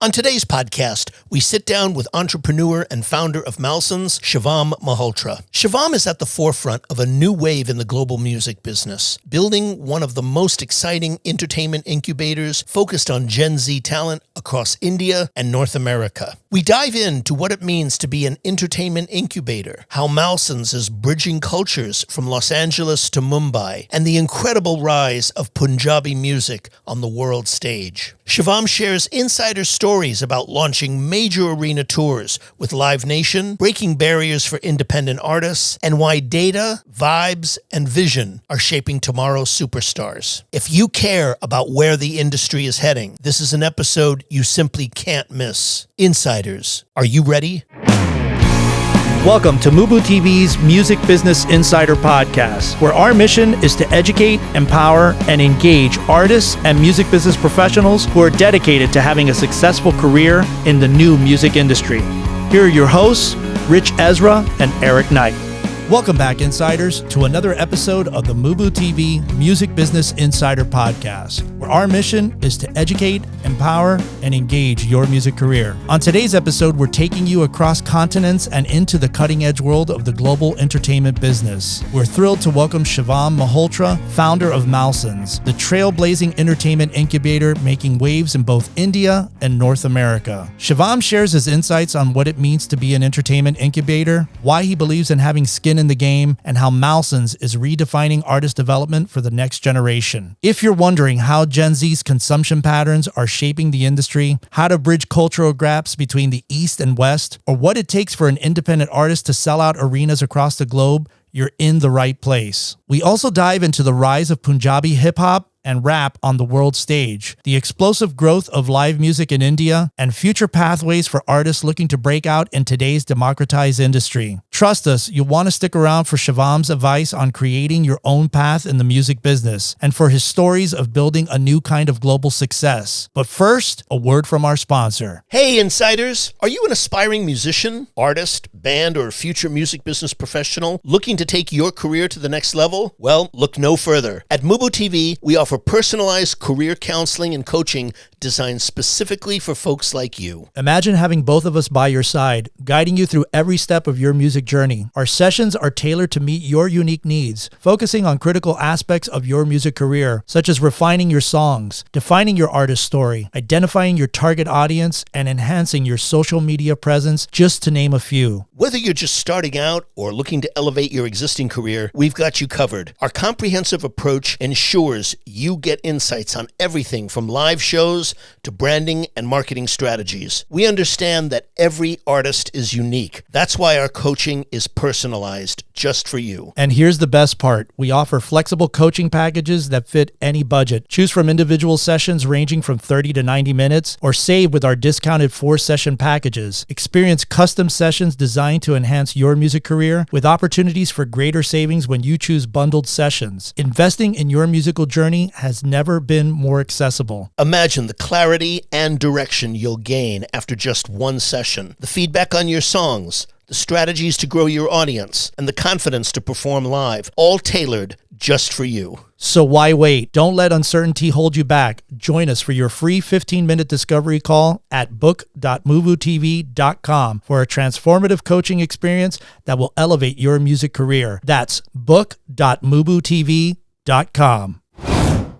On today's podcast, we sit down with entrepreneur and founder of Malsons, Shivam Malhotra. Shivam is at the forefront of a new wave in the global music business, building one of the most exciting entertainment incubators focused on Gen Z talent across India and North America. We dive into what it means to be an entertainment incubator, how Malsons is bridging cultures from Los Angeles to Mumbai, and the incredible rise of Punjabi music on the world stage. Shivam shares insider stories about launching major arena tours with Live Nation, breaking barriers for independent artists, and why data, vibes, and vision are shaping tomorrow's superstars. If you care about where the industry is heading, this is an episode you simply can't miss. Insiders, are you ready? Welcome to MUBUTV's Music Business Insider Podcast, where our mission is to educate, empower, and engage artists and music business professionals who are dedicated to having a successful career in the new music industry. Here are your hosts, Rich Ezra and Eric Knight. Welcome back, Insiders, to another episode of the MUBUTV Music Business Insider Podcast, where our mission is to educate, empower, and engage your music career. On today's episode, we're taking you across continents and into the cutting-edge world of the global entertainment business. We're thrilled to welcome Shivam Malhotra, founder of Malsons, the trailblazing entertainment incubator making waves in both India and North America. Shivam shares his insights on what it means to be an entertainment incubator, why he believes in having skin in the game, and how Malsons is redefining artist development for the next generation. If you're wondering how Gen Z's consumption patterns are shaping the industry, how to bridge cultural gaps between the East and West, or what it takes for an independent artist to sell out arenas across the globe, you're in the right place. We also dive into the rise of Punjabi hip-hop and rap on the world stage, the explosive growth of live music in India, and future pathways for artists looking to break out in today's democratized industry. Trust us, you'll want to stick around for Shivam's advice on creating your own path in the music business, and for his stories of building a new kind of global success. But first, a word from our sponsor. Hey, Insiders! Are you an aspiring musician, artist, band, or future music business professional looking to take your career to the next level? Well, look no further. At MUBUTV, we offer personalized career counseling and coaching designed specifically for folks like you. Imagine having both of us by your side, guiding you through every step of your music journey. Our sessions are tailored to meet your unique needs, focusing on critical aspects of your music career, such as refining your songs, defining your artist story, identifying your target audience, and enhancing your social media presence, just to name a few. Whether you're just starting out or looking to elevate your existing career, we've got you covered. Our comprehensive approach ensures you get insights on everything from live shows to branding and marketing strategies. We understand that every artist is unique. That's why our coaching is personalized just for you. And here's the best part. We offer flexible coaching packages that fit any budget. Choose from individual sessions ranging from 30 to 90 minutes, or save with our discounted 4-session packages. Experience custom sessions designed to enhance your music career, with opportunities for greater savings when you choose bundled sessions. Investing in your musical journey has never been more accessible. Imagine the clarity and direction you'll gain after just one session. The feedback on your songs, the strategies to grow your audience, and the confidence to perform live, all tailored just for you. So why wait? Don't let uncertainty hold you back. Join us for your free 15-minute discovery call at book.mubutv.com for a transformative coaching experience that will elevate your music career. That's book.mubutv.com.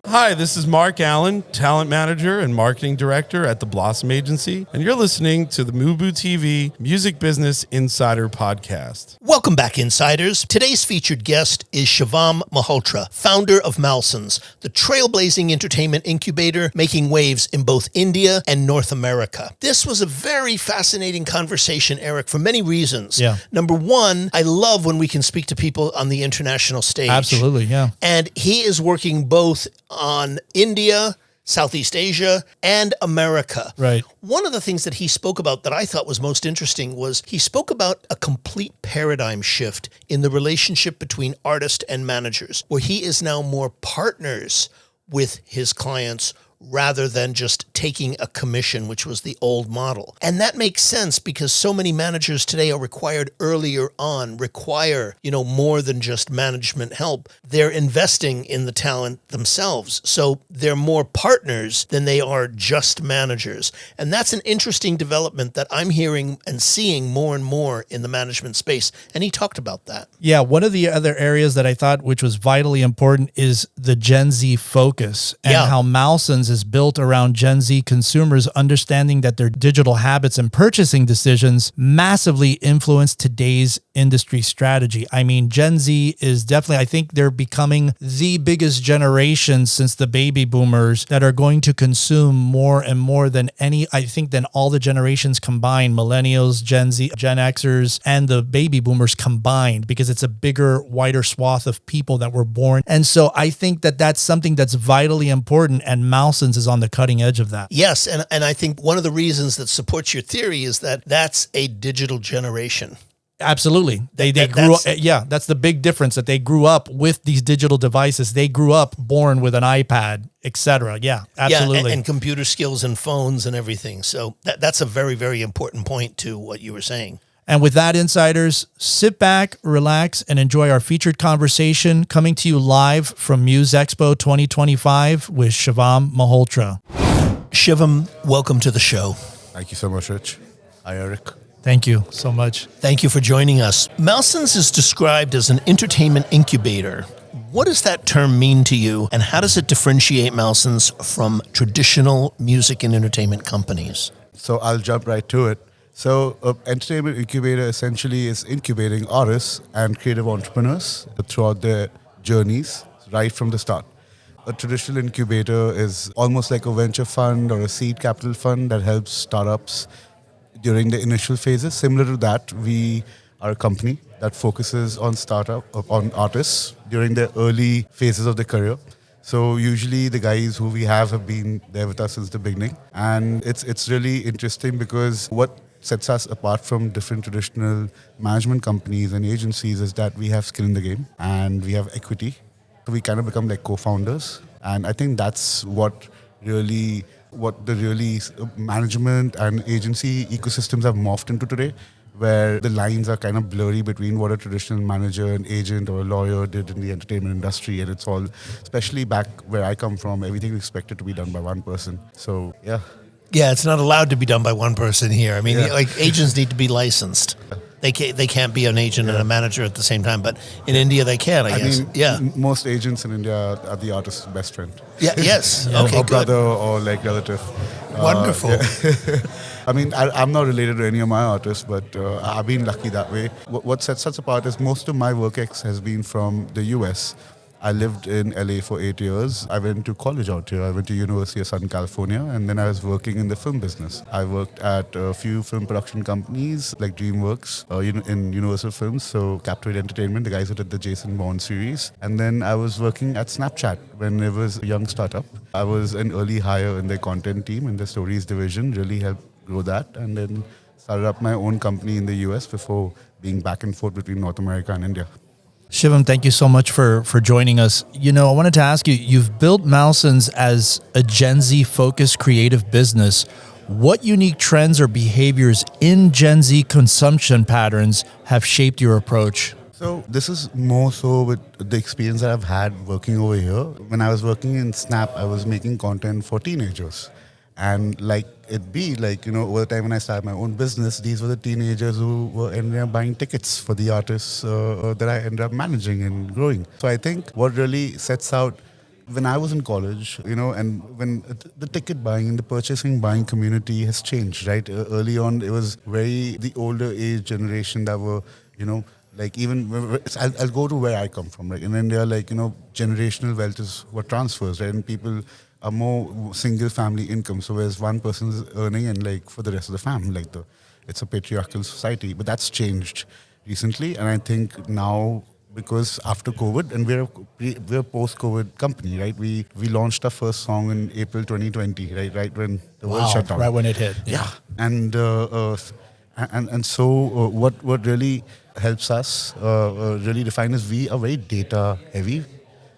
Hi, this is Mark Allen, Talent Manager and Marketing Director at the Blossom Agency, and you're listening to the MUBUTV Music Business Insider Podcast. Welcome back, Insiders. Today's featured guest is Shivam Malhotra, founder of Malsons, the trailblazing entertainment incubator making waves in both India and North America. This was a very fascinating conversation, Eric, for many reasons. Yeah. Number one, I love when we can speak to people on the international stage. Absolutely, yeah. And he is working both on India, Southeast Asia, and America. Right. One of the things that he spoke about that I thought was most interesting was he spoke about a complete paradigm shift in the relationship between artist and managers, where he is now more partners with his clients rather than just taking a commission, which was the old model. And that makes sense because so many managers today are required earlier on, require, more than just management help. They're investing in the talent themselves. So they're more partners than they are just managers. And that's an interesting development that I'm hearing and seeing more and more in the management space. And he talked about that. Yeah, one of the other areas that I thought which was vitally important is the Gen Z focus and how Malsons is built around Gen Z consumers understanding that their digital habits and purchasing decisions massively influence today's industry strategy. I mean, Gen Z is definitely, I think they're becoming the biggest generation since the baby boomers that are going to consume more and more than than all the generations combined, millennials, Gen Z, Gen Xers, and the baby boomers combined, because it's a bigger, wider swath of people that were born. And so I think that that's something that's vitally important, and Malsons is on the cutting edge of that. Yes, and I think one of the reasons that supports your theory is that that's a digital generation. Absolutely. They grew up. Yeah, that's the big difference, that they grew up with these digital devices. They grew up born with an iPad, etc. Yeah, absolutely. Yeah, and computer skills and phones and everything. So that's a very, very important point to what you were saying. And with that, insiders, sit back, relax, and enjoy our featured conversation coming to you live from Muse Expo 2025 with Shivam Malhotra. Shivam, welcome to the show. Thank you so much, Rich. Hi, Eric. Thank you so much. Thank you for joining us. Malsons is described as an entertainment incubator. What does that term mean to you, and how does it differentiate Malsons from traditional music and entertainment companies? So I'll jump right to it. So entertainment incubator essentially is incubating artists and creative entrepreneurs throughout their journeys right from the start. A traditional incubator is almost like a venture fund or a seed capital fund that helps startups during the initial phases. Similar to that, we are a company that focuses on on artists during their early phases of their career. So usually the guys who we have been there with us since the beginning. And it's really interesting because what sets us apart from different traditional management companies and agencies is that we have skin in the game and we have equity. So we kind of become like co-founders. And I think that's what the management and agency ecosystems have morphed into today, where the lines are kind of blurry between what a traditional manager, an agent, or a lawyer did in the entertainment industry. And it's all, especially back where I come from, everything is expected to be done by one person. So, yeah. Yeah, it's not allowed to be done by one person here. I mean, agents need to be licensed. They can't be an agent and a manager at the same time, but in India they can, I guess. Most agents in India are the artist's best friend. Yeah, yes. Okay, or good. brother or like relative. Wonderful. I mean, I'm not related to any of my artists, but I've been lucky that way. What sets us apart is most of my work has been from the US. I lived in LA for 8 years. I went to college out here. I went to University of Southern California, and then I was working in the film business. I worked at a few film production companies like DreamWorks, in Universal Films, so Captivate Entertainment, the guys who did the Jason Bourne series. And then I was working at Snapchat when it was a young startup. I was an early hire in their content team, in the stories division, really helped grow that, and then started up my own company in the US before being back and forth between North America and India. Shivam, thank you so much for joining us. I wanted to ask you, you've built Malsons as a Gen Z focused creative business. What unique trends or behaviors in Gen Z consumption patterns have shaped your approach? So this is more so with the experience that I've had working over here. When I was working in Snap, I was making content for teenagers. And over the time when I started my own business, these were the teenagers who were ended up buying tickets for the artists that I ended up managing and growing. So I think what really sets out, when I was in college, and when the ticket buying and the buying community has changed, right? Early on, it was the older age generation that were, I'll go to where I come from. Like in India, generational wealth is what transfers, right? And people are more single family income. So whereas one person is earning and for the rest of the family, it's a patriarchal society. But that's changed recently. And I think now, because after COVID, and we're a post-COVID company, right? We launched our first song in April 2020, right when the world shut down. Right when it hit. Yeah. And so what really helps us really define is we are very data heavy.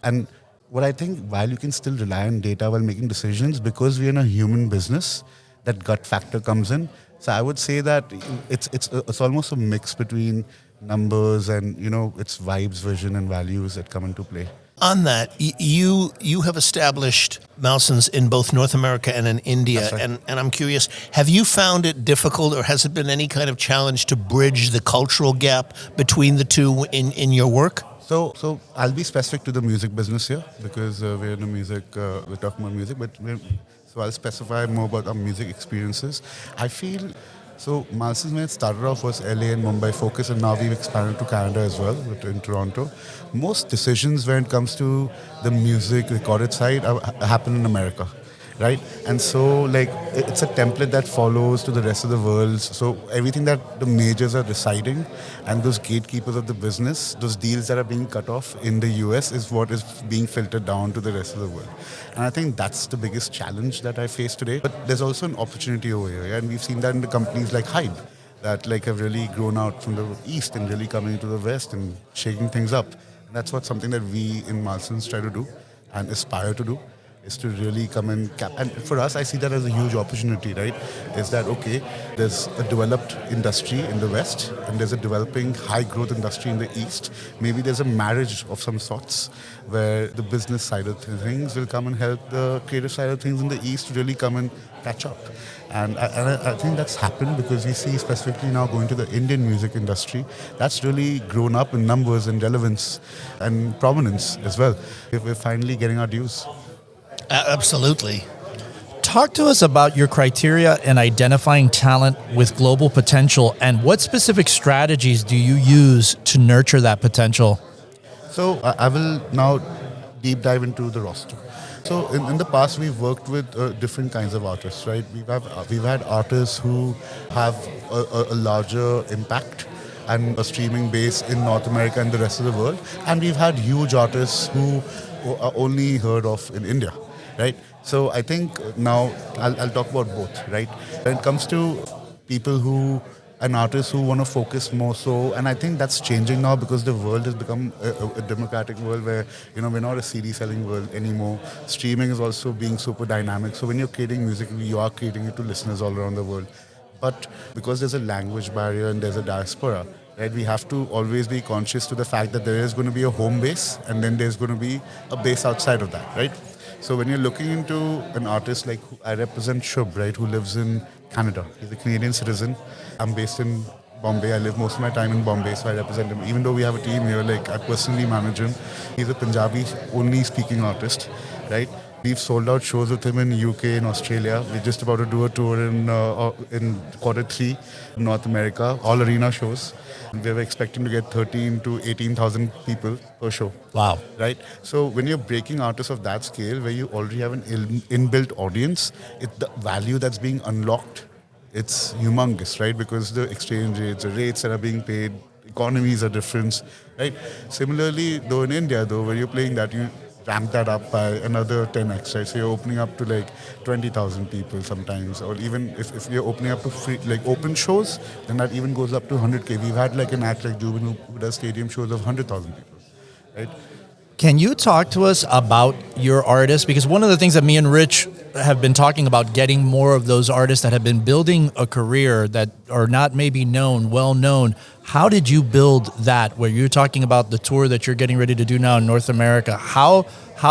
And what I think, while you can still rely on data while making decisions, because we're in a human business, that gut factor comes in. So I would say that it's almost a mix between numbers and it's vibes, vision, and values that come into play. On that, you have established Malsons in both North America and in India, That's right. and I'm curious, have you found it difficult, or has it been any kind of challenge to bridge the cultural gap between the two in your work? So I'll be specific to the music business here because we're in the music, we're talking about music, so I'll specify more about our music experiences. I feel, so Malsons, when it started off, was LA and Mumbai focus, and now we've expanded to Canada as well, in Toronto. Most decisions when it comes to the music recorded side happen in America, right? And so it's a template that follows to the rest of the world. So everything that the majors are deciding, and those gatekeepers of the business, those deals that are being cut off in the US is what is being filtered down to the rest of the world. And I think that's the biggest challenge that I face today. But there's also an opportunity over here, yeah? And we've seen that in the companies like Hybe, that have really grown out from the east and really coming to the west and shaking things up. And that's something that we in Malsons try to do and aspire to do, is to really come and and for us, I see that as a huge opportunity, right? Is that, okay, there's a developed industry in the West and there's a developing high growth industry in the East. Maybe there's a marriage of some sorts where the business side of things will come and help the creative side of things in the East to really come and catch up. And I think that's happened because we see, specifically now going to the Indian music industry, that's really grown up in numbers and relevance and prominence as well. We're finally getting our dues. Absolutely. Talk to us about your criteria in identifying talent with global potential, and what specific strategies do you use to nurture that potential? So I will now deep dive into the roster. So in the past, we've worked with different kinds of artists, right? We've had artists who have a larger impact and a streaming base in North America and the rest of the world, and we've had huge artists who are only heard of in India, right? So I think now I'll talk about both, right? When it comes to people and artists who want to focus more so, and I think that's changing now because the world has become a democratic world where, we're not a CD selling world anymore. Streaming is also being super dynamic. So when you're creating music, you are creating it to listeners all around the world. But because there's a language barrier and there's a diaspora, right, we have to always be conscious to the fact that there is going to be a home base and then there's going to be a base outside of that, right? So when you're looking into an artist like I represent Shub, right, who lives in Canada. He's a Canadian citizen. I'm based in Bombay. I live most of my time in Bombay, so I represent him. Even though we have a team here, I personally manage him. He's a Punjabi only speaking artist, right? We've sold out shows with him in UK and Australia. We're just about to do a tour in Q3 in North America, all arena shows. We were expecting to get 13 to 18,000 people per show. Wow. Right? So when you're breaking artists of that scale, where you already have an inbuilt audience, the value that's being unlocked, it's humongous, right? Because the exchange rates, the rates that are being paid, economies are different, right? Similarly, though in India, where you're playing that, you ramp that up by another 10x, right? So you're opening up to 20,000 people sometimes, or even if you're opening up to free, open shows, then that even goes up to 100K. We've had an act like Jubin who does stadium shows of 100,000 people, right? Can you talk to us about your artists? Because one of the things that me and Rich have been talking about, getting more of those artists that have been building a career that are not maybe well known. How did you build that? Where you're talking about the tour that you're getting ready to do now in North America. How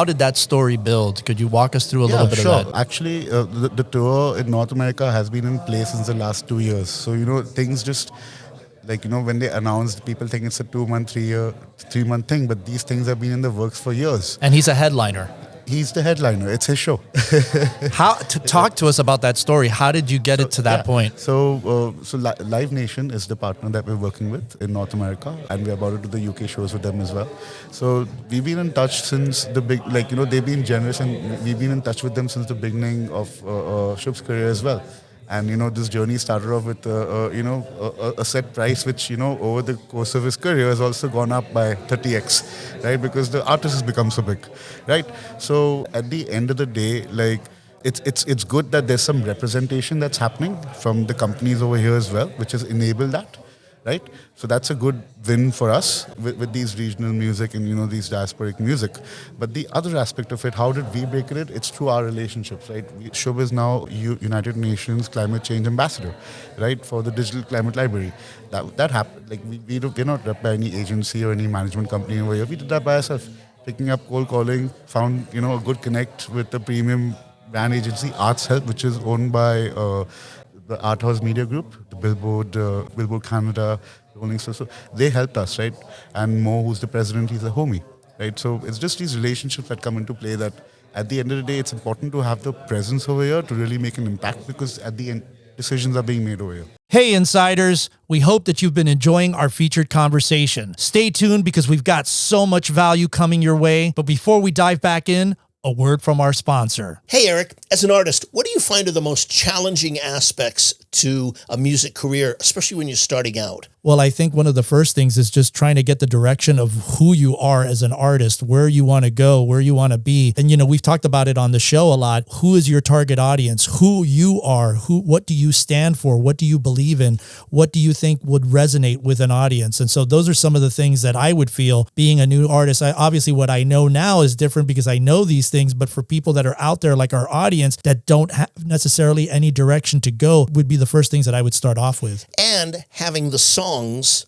did that story build? Could you walk us through a little bit of that? Actually, the tour in North America has been in place since the last 2 years. So, things just... when they announced, people think it's a 2-month, 3-month thing, but these things have been in the works for years. And he's a headliner. He's the headliner. It's his show. Talk to us about that story. How did you get it to that point? So Live Nation is the partner that we're working with in North America, and we're about to do the UK shows with them as well. So we've been in touch since they've been generous, and we've been in touch with them since the beginning of Shub's career as well. And, this journey started off with, a set price, which, over the course of his career has also gone up by 30x, right? Because the artist has become so big, right? So at the end of the day, it's good that there's some representation that's happening from the companies over here as well, which has enabled that. right? So that's a good win for us with these regional music and, these diasporic music. But the other aspect of it, how did we break it? It's through our relationships, right? Shub is now United Nations Climate Change Ambassador, right, for the Digital Climate Library. That happened. Like we're not rep by any agency or any management company over here. We did that by ourselves, picking up cold calling, found a good connect with the premium brand agency Arts Help, which is owned by the Art House Media Group, the Billboard Canada, Rolling Stone. So they helped us, right? And Mo, who's the president, he's a homie, right? So it's just these relationships that come into play that at the end of the day, it's important to have the presence over here to really make an impact, because at the end, decisions are being made over here. Hey, insiders, we hope that you've been enjoying our featured conversation. Stay tuned because we've got so much value coming your way. But before we dive back in, a word from our sponsor. Hey, Eric, as an artist, what do you find are the most challenging aspects to a music career, especially when you're starting out? Well, I think one of the first things is just trying to get the direction of who you are as an artist, where you want to go, where you want to be. And, we've talked about it on the show a lot. Who is your target audience? Who you are? What do you stand for? What do you believe in? What do you think would resonate with an audience? And so those are some of the things that I would feel being a new artist. Obviously, what I know now is different because I know these things, but for people that are out there like our audience that don't have necessarily any direction to go would be the first things that I would start off with. And having the songs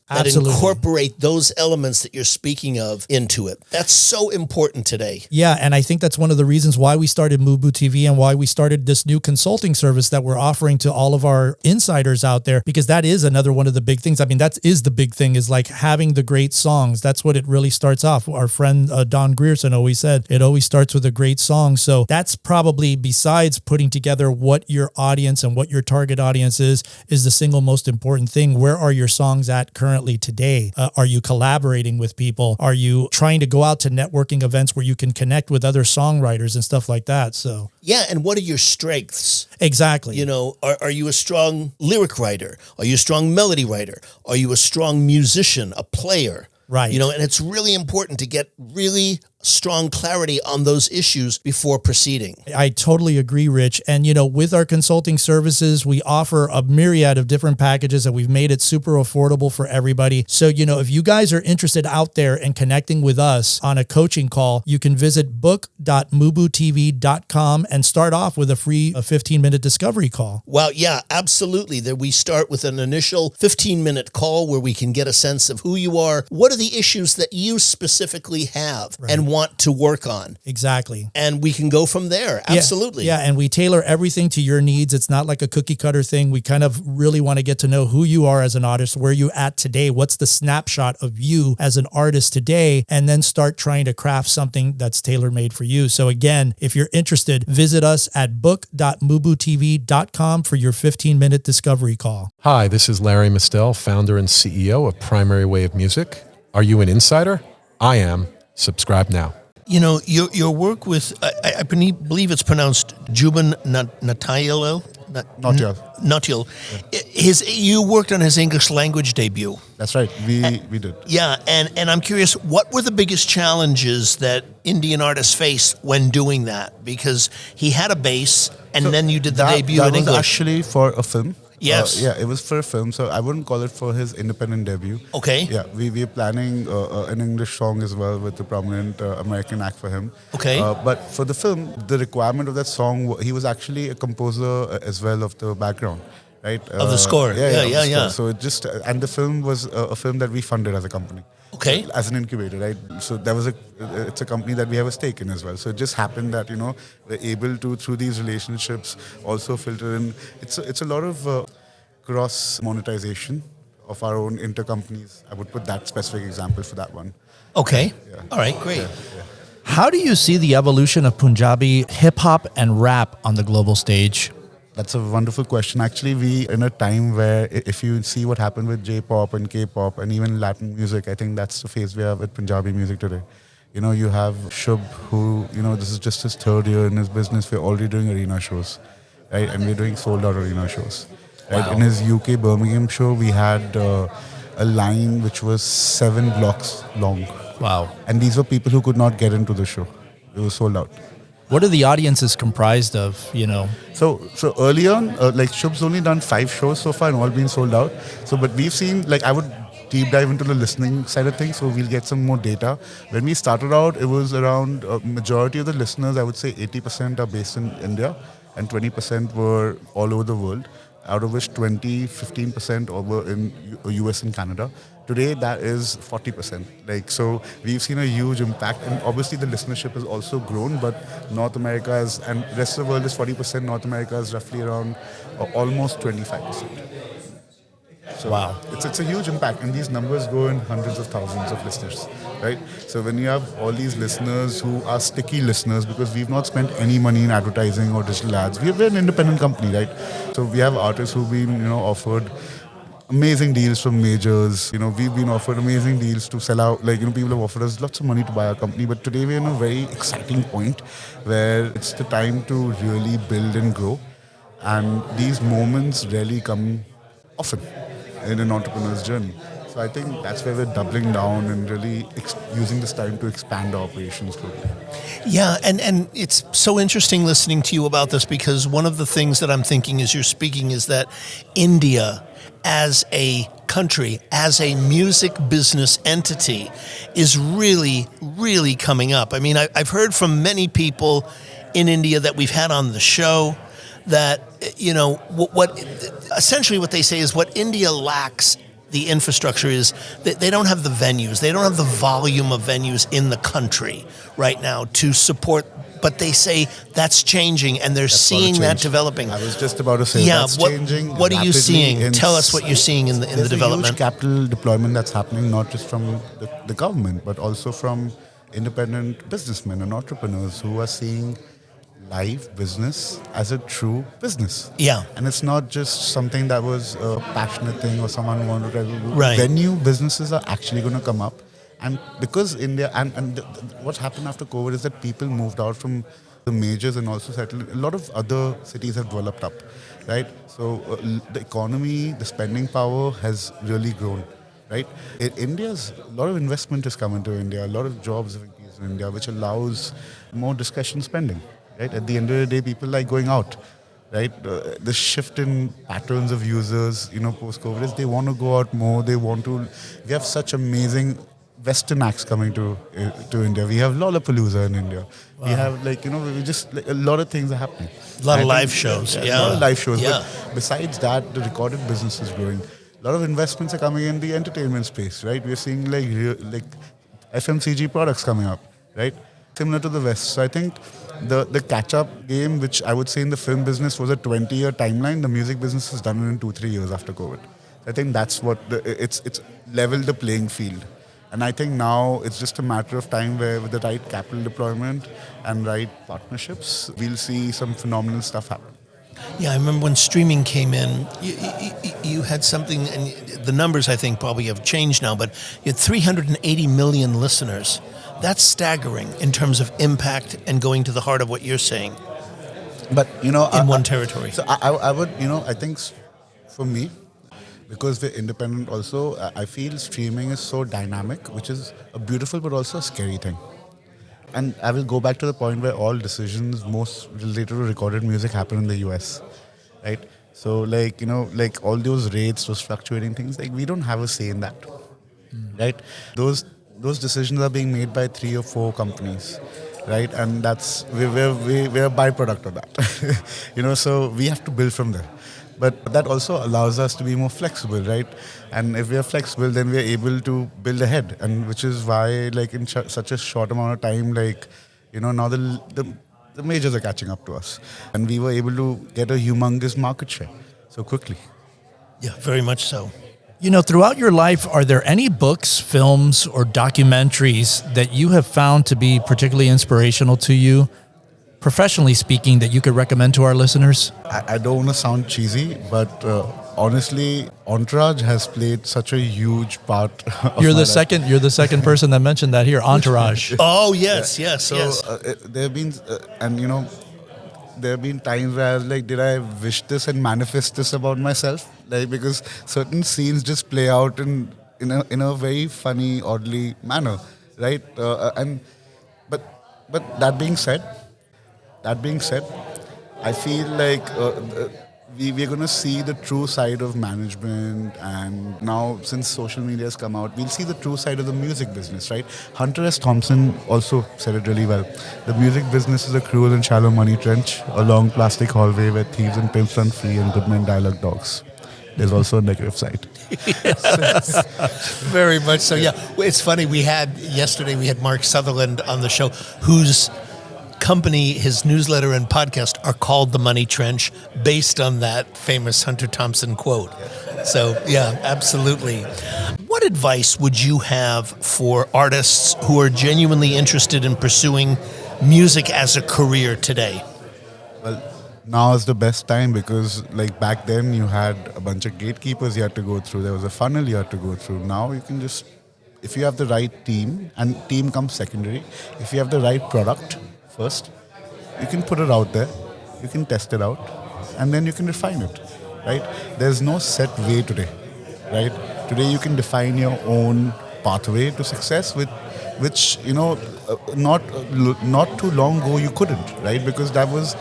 that Absolutely. incorporate those elements that you're speaking of into it. That's so important today. Yeah, and I think that's one of the reasons why we started MUBUTV and why we started this new consulting service that we're offering to all of our insiders out there, because that is another one of the big things. I mean, that is the big thing, is like having the great songs. That's what it really starts off. Our friend Don Grierson always said, it always starts with a great song. So that's probably, besides putting together what your audience and what your target audience is the single most important thing. Where are your songs at currently today? Are you collaborating with people? Are you trying to go out to networking events where you can connect with other songwriters and stuff like that? So yeah, and what are your strengths? Exactly. Are you a strong lyric writer? Are you a strong melody writer? Are you a strong musician, a player? Right. And it's really important to get really strong clarity on those issues before proceeding. I totally agree, Rich. And, with our consulting services, we offer a myriad of different packages and we've made it super affordable for everybody. So, if you guys are interested out there in connecting with us on a coaching call, you can visit book.mubutv.com and start off with a free 15-minute discovery call. Well, yeah, absolutely. That we start with an initial 15-minute call where we can get a sense of who you are, what are the issues that you specifically have, right, and want to work on. Exactly. And we can go from there. Absolutely. Yeah, and we tailor everything to your needs. It's not like a cookie cutter thing. We kind of really want to get to know who you are as an artist, where you at today, what's the snapshot of you as an artist today, and then start trying to craft something that's tailor-made for you. So again, if you're interested, visit us at book.mubutv.com for your 15-minute discovery call. Hi, this is Larry Mistel, founder and CEO of Primary Way of Music. Are you an insider? I am. Subscribe now. Your work with, I believe it's pronounced Jubin Nautiyal. Nautiyal. You worked on his English language debut. That's right. We did. Yeah, and I'm curious, what were the biggest challenges that Indian artists face when doing that? Because he had a base, and then you did the debut in English. That was actually for a film. Yes. It was for a film, so I wouldn't call it for his independent debut. Okay. Yeah, we're planning an English song as well with a prominent American act for him. Okay. But for the film, the requirement of that song, he was actually a composer as well of the background, right? Of the score. Yeah. So it just, and the film was a film that we funded as a company. Okay. As an incubator, right? So it's a company that we have a stake in as well. So it just happened that, we're able to, through these relationships, also filter in. It's a lot of cross monetization of our own intercompanies. I would put that specific example for that one. Okay. Yeah. All right, great. Yeah. How do you see the evolution of Punjabi hip hop and rap on the global stage? That's a wonderful question. Actually, we in a time where if you see what happened with J-pop and K-pop and even Latin music, I think that's the phase we have with Punjabi music today. You have Shub, who, this is just his third year in his business. We're already doing arena shows, right? And we're doing sold-out arena shows. Right? Wow. In his UK Birmingham show, we had a line which was 7 blocks long. Wow. And these were people who could not get into the show. It was sold out. What are the audiences comprised of, So early on, like Shub's only done 5 shows so far and all been sold out. So, but we've seen, like, I would deep dive into the listening side of things, so we'll get some more data. When we started out, it was around majority of the listeners, I would say 80% are based in India and 20% were all over the world, out of which 15% were in US and Canada. Today, that is 40%. Like, so we've seen a huge impact, and obviously the listenership has also grown, but North America is, and rest of the world is 40%, North America is roughly around almost 25%. So Wow. It's a huge impact, and these numbers go in hundreds of thousands of listeners, right? So when you have all these listeners who are sticky listeners, because we've not spent any money in advertising or digital ads, we're an independent company, right? So we have artists who've been, offered amazing deals from majors. We've been offered amazing deals to sell out. Like, people have offered us lots of money to buy our company. But today we're in a very exciting point where it's the time to really build and grow. And these moments rarely come often in an entrepreneur's journey. So I think that's where we're doubling down and really using this time to expand our operations globally. Yeah, and it's so interesting listening to you about this, because one of the things that I'm thinking as you're speaking is that India as a country, as a music business entity, is really, really coming up. I mean, I've heard from many people in India that we've had on the show that, what essentially what they say is what India lacks the infrastructure is that they don't have the venues. They don't have the volume of venues in the country right now to support. But they say that's changing, and they're seeing that developing. I was just about to say that's changing. What are you seeing? Tell us what you're seeing in the development. There's a huge capital deployment that's happening, not just from the government, but also from independent businessmen and entrepreneurs who are seeing live business as a true business. Yeah. And it's not just something that was a passionate thing or someone wanted to do. Right. Venue businesses are actually going to come up. And because India, what happened after COVID is that people moved out from the majors and also settled. A lot of other cities have developed up, right? So the economy, the spending power has really grown, right? India's, a lot of investment has come into India. A lot of jobs have increased in India, which allows more discretionary spending, right? At the end of the day, people like going out, right? The shift in patterns of users, post-COVID is they want to go out more. We have such amazing Western acts coming to India. We have Lollapalooza in India. Wow. We have we just a lot of things are happening. A lot of live shows. A lot of live shows. Yeah. But besides that, the recorded business is growing. A lot of investments are coming in the entertainment space, right? We're seeing like FMCG products coming up, right? Similar to the West. So I think the catch-up game, which I would say in the film business was a 20-year timeline, the music business has done it in 2-3 years after COVID. I think that's what it's leveled the playing field. And I think now it's just a matter of time where with the right capital deployment and right partnerships, we'll see some phenomenal stuff happen. Yeah, I remember when streaming came in, you had something, and the numbers I think probably have changed now, but you had 380 million listeners. That's staggering in terms of impact and going to the heart of what you're saying. But, in one territory. So I would, I think for me, because we're independent also, I feel streaming is so dynamic, which is a beautiful but also a scary thing. And I will go back to the point where all decisions most related to recorded music happen in the US, right? So like all those rates, those fluctuating things, like we don't have a say in that, right? Those decisions are being made by 3 or 4 companies, right? And we're a byproduct of that, so we have to build from there. But that also allows us to be more flexible, right? And if we are flexible, then we are able to build ahead. And which is why, like in such a short amount of time, now the majors are catching up to us. And we were able to get a humongous market share so quickly. Yeah, very much so. Throughout your life, are there any books, films, or documentaries that you have found to be particularly inspirational to you, professionally speaking, that you could recommend to our listeners? I don't want to sound cheesy, but honestly, Entourage has played such a huge part. You're the second person that mentioned that here. Entourage. Oh yes. There have been, there have been times where I was like, did I wish this and manifest this about myself? Like, because certain scenes just play out in a very funny, oddly manner, right? But that being said, That being said, I feel like we're going to see the true side of management, and now since social media has come out, we'll see the true side of the music business, right? Hunter S. Thompson also said it really well. The music business is a cruel and shallow money trench, a long plastic hallway where thieves and pimps run free and good men die like dogs. There's also a negative side. Very much so. Yeah, it's funny. Yesterday we had Mark Sutherland on the show, whose company, his newsletter and podcast are called The Money Trench, based on that famous Hunter Thompson quote. So yeah, absolutely. What advice would you have for artists who are genuinely interested in pursuing music as a career today? Well, now is the best time, because like back then you had a bunch of gatekeepers you had to go through. There was a funnel you had to go through. Now you can just, if you have the right team, and team comes secondary, if you have the right product first, you can put it out there, you can test it out, and then you can refine it, right? There's no set way today, right? Today you can define your own pathway to success, which not too long ago you couldn't, right? Because that was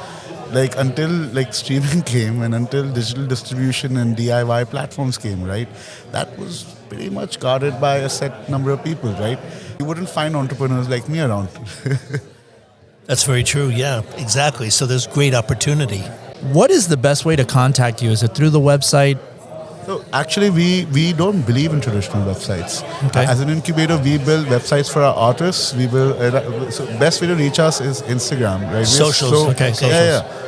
like until like streaming came and until digital distribution and DIY platforms came, right? That was pretty much guarded by a set number of people, right? You wouldn't find entrepreneurs like me around. That's very true. Yeah, exactly. So there's great opportunity. What is the best way to contact you? Is it through the website? So actually, we don't believe in traditional websites. Okay. As an incubator, we build websites for our artists. We build. So best way to reach us is Instagram, right? Socials. Socials.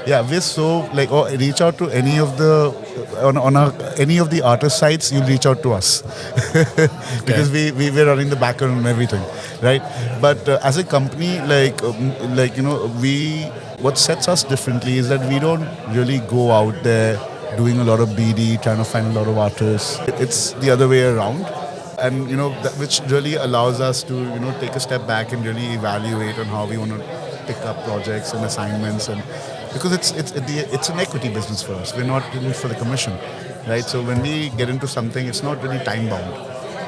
Yeah. We're so like, reach out to any of the any of the artist sites. You'll reach out to us because we're running the backend and everything, right? But as a company, what sets us differently is that we don't really go out there doing a lot of BD, trying to find a lot of artists. It's the other way around. And, which really allows us to, take a step back and really evaluate on how we want to pick up projects and assignments. And because it's an equity business for us. We're not in it for the commission, right? So when we get into something, it's not really time bound,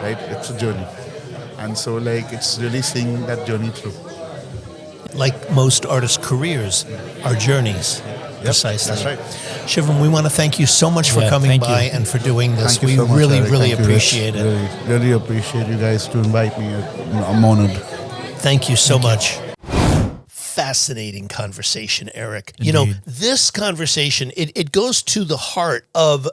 right? It's a journey. And so it's really seeing that journey through. Like most artists' careers, are journeys. Precisely. That's right. Shivam, we want to thank you so much for coming by and for doing this. We so much, really, Eric. really Thank you, appreciate Rich. it. Really appreciate you guys to invite me. I'm honored. Thank you so much. Fascinating conversation, Eric. Indeed. This conversation, it goes to the heart of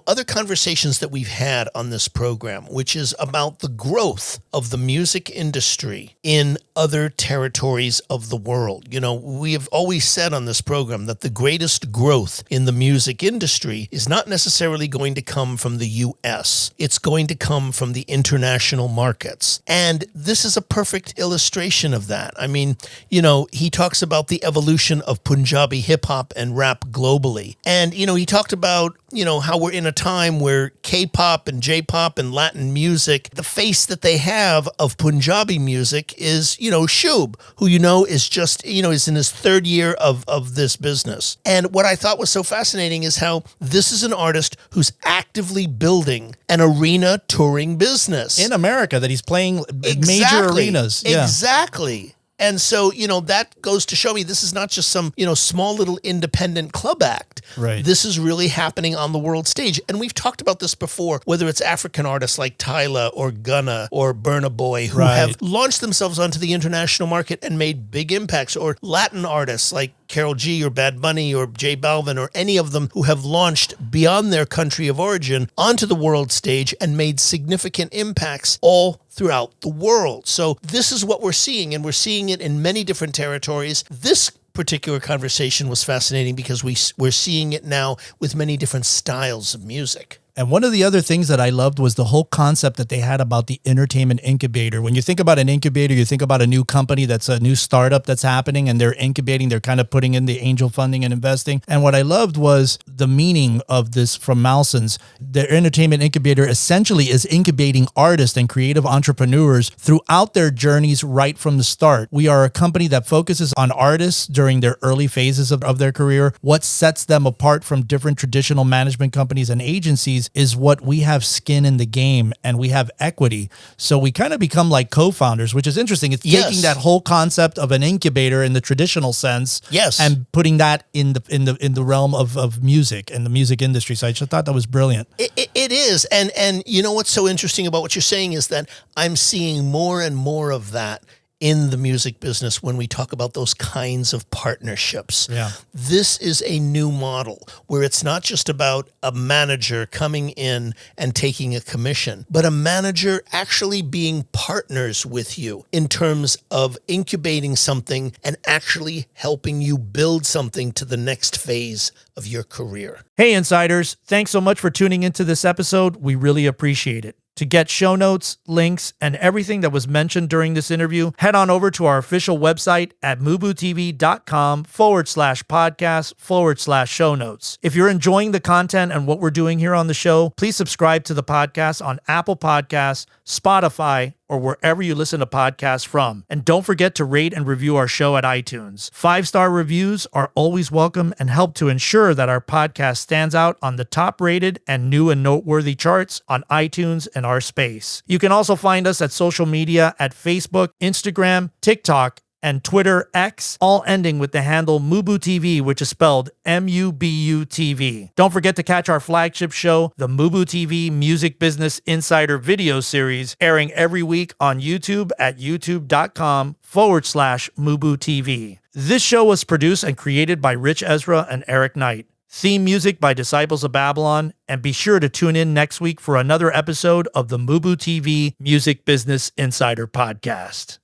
other conversations that we've had on this program, which is about the growth of the music industry in other territories of the world. We have always said on this program that the greatest growth in the music industry is not necessarily going to come from the US. It's going to come from the international markets. And this is a perfect illustration of that. I mean, he talks about the evolution of Punjabi hip hop and rap globally. And, he talked about, how we're in a time where K-pop and J-pop and Latin music, the face that they have of Punjabi music is, Shub, who is just, is in his third year of this business. And what I thought was so fascinating is how this is an artist who's actively building an arena touring business. In America, that he's playing major arenas. Yeah. Exactly. And so, that goes to show me this is not just some, small little independent club act. Right. This is really happening on the world stage. And we've talked about this before, whether it's African artists like Tyla or Gunna or Burna Boy who have launched themselves onto the international market and made big impacts, or Latin artists like Karol G or Bad Bunny or J Balvin or any of them who have launched beyond their country of origin onto the world stage and made significant impacts all throughout the world. So this is what we're seeing, and we're seeing it in many different territories. This particular conversation was fascinating because we're seeing it now with many different styles of music. And one of the other things that I loved was the whole concept that they had about the entertainment incubator. When you think about an incubator, you think about a new company that's a new startup that's happening and they're incubating, they're kind of putting in the angel funding and investing. And what I loved was the meaning of this from Malsons. The entertainment incubator essentially is incubating artists and creative entrepreneurs throughout their journeys right from the start. We are a company that focuses on artists during their early phases of their career, what sets them apart from different traditional management companies and agencies, realize is what we have skin in the game and we have equity. So we kind of become like co-founders, which is interesting. It's taking that whole concept of an incubator in the traditional sense, and putting that in the realm of music and the music industry. So I just thought that was brilliant. It is. And you know what's so interesting about what you're saying is that I'm seeing more and more of that in the music business when we talk about those kinds of partnerships. Yeah. This is a new model where it's not just about a manager coming in and taking a commission, but a manager actually being partners with you in terms of incubating something and actually helping you build something to the next phase of your career. Hey, Insiders, thanks so much for tuning into this episode. We really appreciate it. To get show notes, links, and everything that was mentioned during this interview, head on over to our official website at MUBUTV.com/podcast/show notes. If you're enjoying the content and what we're doing here on the show, please subscribe to the podcast on Apple Podcasts, Spotify, or wherever you listen to podcasts from. And don't forget to rate and review our show at iTunes. 5-star reviews are always welcome and help to ensure that our podcast stands out on the top-rated and new and noteworthy charts on iTunes and our space. You can also find us at social media at Facebook, Instagram, TikTok, and Twitter X, all ending with the handle MUBUTV, which is spelled MUBUTV. Don't forget to catch our flagship show, the MUBUTV Music Business Insider video series, airing every week on YouTube at youtube.com/MUBUTV. This show was produced and created by Rich Ezra and Eric Knight. Theme music by Disciples of Babylon, and be sure to tune in next week for another episode of the MUBUTV Music Business Insider Podcast.